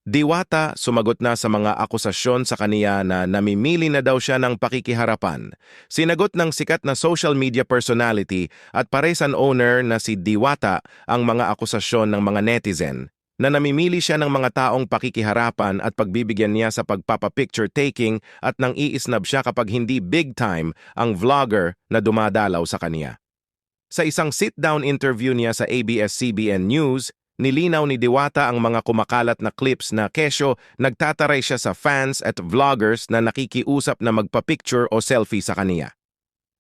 Diwata sumagot na sa mga akusasyon sa kaniya na namimili na daw siya ng pakikiharapan. Sinagot ng sikat na social media personality at paresan owner na si Diwata ang mga akusasyon ng mga netizen na namimili siya ng mga taong pakikiharapan at pagbibigyan niya sa pagpapapicture taking at nang iisnab siya kapag hindi big time ang vlogger na dumadalaw sa kaniya. Sa isang sit-down interview niya sa ABS-CBN News, nilinaw ni Diwata ang mga kumakalat na clips na kesyo nagtataray siya sa fans at vloggers na nakikiusap na magpa-picture o selfie sa kaniya.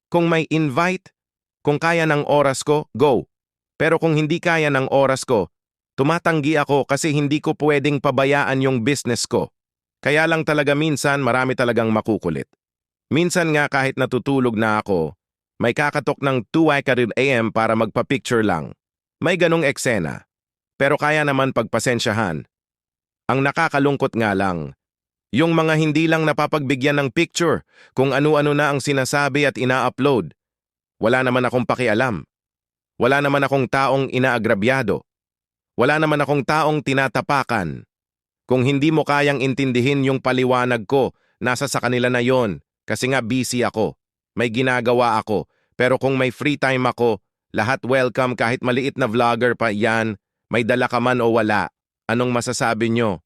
Kung may invite, kung kaya ng oras ko, go. Pero kung hindi kaya ng oras ko, tumatanggi ako kasi hindi ko pwedeng pabayaan yung business ko. Kaya lang talaga minsan marami talagang makukulit. Minsan nga kahit natutulog na ako, may kakatok ng 2 AM para magpa-picture lang. May ganong eksena. Pero kaya naman pagpasensyahan. Ang nakakalungkot nga lang, yung mga hindi lang napapagbigyan ng picture kung ano-ano na ang sinasabi at ina-upload. Wala naman akong pakialam. Wala naman akong taong inaagrabyado. Wala naman akong taong tinatapakan. Kung hindi mo kayang intindihin yung paliwanag ko, nasa sa kanila na yon. Kasi nga busy ako. May ginagawa ako. Pero kung may free time ako, lahat welcome kahit maliit na vlogger pa yan. May dala ka man o wala, anong masasabi nyo?